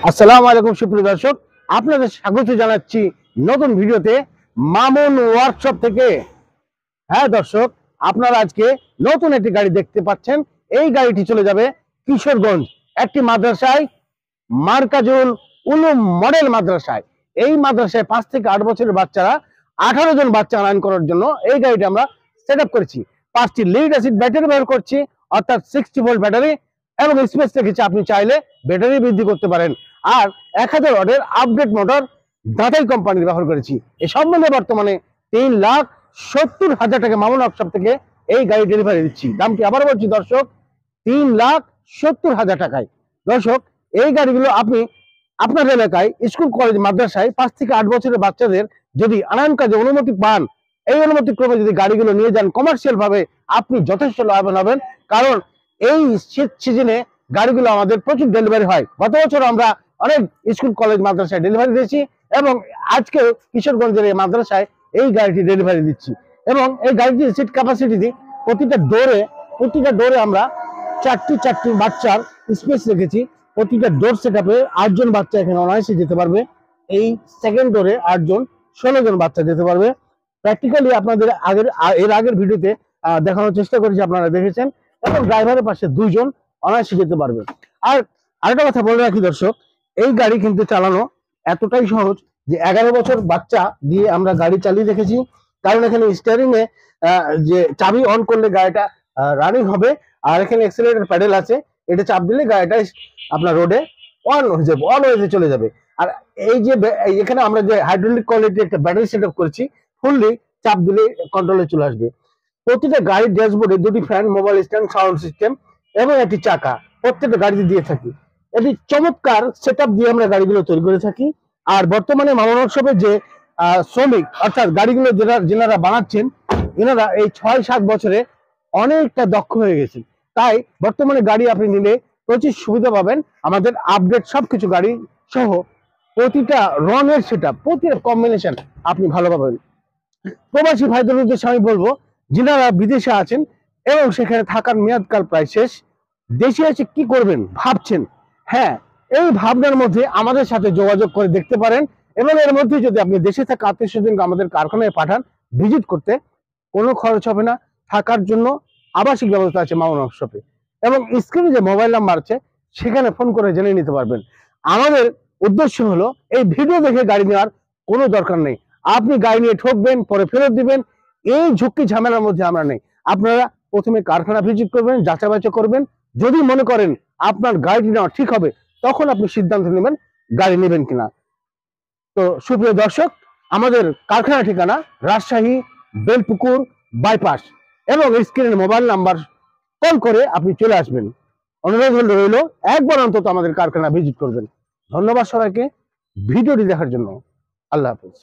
আসসালামু আলাইকুম সুপ্রিয় দর্শক, আপনাদের স্বাগত জানাচ্ছি নতুন ভিডিওতে মামুন ওয়ার্কশপ থেকে। হ্যাঁ দর্শক, আপনারা আজকে নতুন একটি গাড়ি দেখতে পাচ্ছেন। এই গাড়িটি চলে যাবে কিশোরগঞ্জ একটি মাদ্রাসায়, মার্কাজুল উলুম মডেল মাদ্রাসায়। এই মাদ্রাসায় 5 থেকে 8 বছরের বাচ্চারা 18 জন বাচ্চা আনয়ন করার জন্য এই গাড়িটি আমরা সেট আপ করেছি। 5টি লিড অ্যাসিড ব্যাটারি ব্যবহার করছি, অর্থাৎ 60 ভোল্ট ব্যাটারি, এবং স্পেস রেখেছি আপনি চাইলে ব্যাটারি বৃদ্ধি করতে পারেন। আর 1000 ওয়াটের আপডেট মোটর দাতাই কোম্পানির ব্যবহার করেছি। এই সম্বন্ধে বর্তমানে 3,70,000 টাকা মামুন ওয়ার্কশপ থেকে এই গাড়ি ডেলিভারি দিচ্ছি। দামটি আবার বলছি দর্শক, 3,70,000 টাকায়। দর্শক, এই গাড়িগুলো আপনি আপনার এলাকায় স্কুল কলেজ মাদ্রাসায় 5 থেকে 8 বছরের বাচ্চাদের যদি আনয়ন কাজে অনুমতি পান, এই অনুমতি ক্রমে যদি গাড়িগুলো নিয়ে যান কমার্শিয়াল ভাবে, আপনি যথেষ্ট লাভবান হবেন। কারণ এই শীত সিজনে গাড়িগুলো আমাদের প্রচুর ডেলিভারি হয়। গত বছর আমরা অনেক স্কুল কলেজ মাদ্রাসায় ডেলিভারি দিয়েছি, এবং আজকে কিশোরগঞ্জের এই মাদ্রাসায় এই গাড়িটি ডেলিভারি দিচ্ছি। এবং এই গাড়িটির সিট ক্যাপাসিটি প্রতিটা ডোরে আমরা চারটি বাচ্চার স্পেস রেখেছি। প্রতিটা ডোর সেট আপে 8 জন বাচ্চা এখানে অনায়াসে যেতে পারবে। এই সেকেন্ড ডোরে 8 জন, 16 জন বাচ্চা যেতে পারবে। প্র্যাকটিক্যালি আপনাদের এর আগের ভিডিওতে দেখানোর চেষ্টা করেছি, আপনারা দেখেছেন। এবং ড্রাইভারের পাশে 2 জন অনায়াসে যেতে পারবে। আর আরেকটা কথা বলে রাখি দর্শক, এই গাড়ি কিন্তু চালানো এতটাই সহজ যে 11 বছর বাচ্চা দিয়ে আমরা গাড়ি চালিয়ে রেখেছি। কারণ এখানে স্টিয়ারিং এ যে চাবি অন করলে গাড়িটা রানিং হবে, আর এখানে অ্যাক্সিলারেটর প্যাডেল আছে, এটা চাপ দিলে গাড়িটা আপনার রোডে অন হয়ে চলে যাবে। আর এই যে এখানে আমরা যে হাইড্রোলিক কোয়ালিটি একটা ব্যাটারি সেট আপ করেছি, ফুললি চাপ দিলে কন্ট্রোলে চলে আসবে। প্রতিটা গাড়ির ড্যাশবোর্ডে 2টি fan, mobile stand, sound system এবং একটি চাকা প্রত্যেকটা গাড়িতে দিয়ে থাকি। এটি চমৎকার সেটআপ দিয়ে আমরা গাড়িগুলো তৈরি করে থাকি। আর বর্তমানে মামুন ওয়ার্কশপের যে শ্রমিক, অর্থাৎ গাড়িগুলো যেনারা বানাচ্ছেন, এনারা এই 6-7 বছরে অনেকটা দক্ষ হয়ে গেছেন। তাই বর্তমানে গাড়ি আপনি নিলে প্রচুর সুবিধা পাবেন। আমাদের আপডেট সবকিছু গাড়ি সহ প্রতিটা রঙের সেটআপ, প্রতিটা কম্বিনেশন আপনি ভালো পাবেন। প্রবাসী ভাইদের উদ্দেশ্যে আমি বলবো, যিনারা বিদেশে আছেন এবং সেখানে থাকার মেয়াদকাল প্রায় শেষ, দেশে এসে কি করবেন ভাবছেন, হ্যাঁ, এই ভাবনার মধ্যে আমাদের সাথে যোগাযোগ করে দেখতে পারেন। এবং এর মধ্যে যদি আপনি দেশে থাকা আত্মীয় স্বজনকে আমাদের কারখানায় পাঠান ভিজিট করতে, কোনো খরচ হবে না। থাকার জন্য আবাসিক ব্যবস্থা আছে মামুন ওয়ার্কশপে। এবং স্ক্রিনে যে মোবাইল নাম্বার আছে সেখানে ফোন করে জেনে নিতে পারবেন। আমাদের উদ্দেশ্য হলো এই ভিডিও দেখে গাড়ি নেওয়ার কোনো দরকার নেই। আপনি গাড়ি নিয়ে ঠকবেন, পরে ফেরত দিবেন, এই ঝুঁকি ঝামেলার মধ্যে আমরা নেই। আপনারা প্রথমে কারখানা ভিজিট করবেন, যাচাই বাছাই করবেন। যদি মনে করেন আপনার গাড়ি নেওয়া ঠিক হবে, তখন আপনি সিদ্ধান্ত নেবেন গাড়ি নেবেন কিনা। তো সুপ্রিয় দর্শক, আমাদের কারখানা ঠিকানা রাজশাহী বেলপুকুর বাইপাস, এবং স্ক্রিনের মোবাইল নাম্বার কল করে আপনি চলে আসবেন। অনুরোধ রইল একবার অন্তত আমাদের কারখানা ভিজিট করবেন। ধন্যবাদ সবাইকে ভিডিওটি দেখার জন্য। আল্লাহ হাফেজ।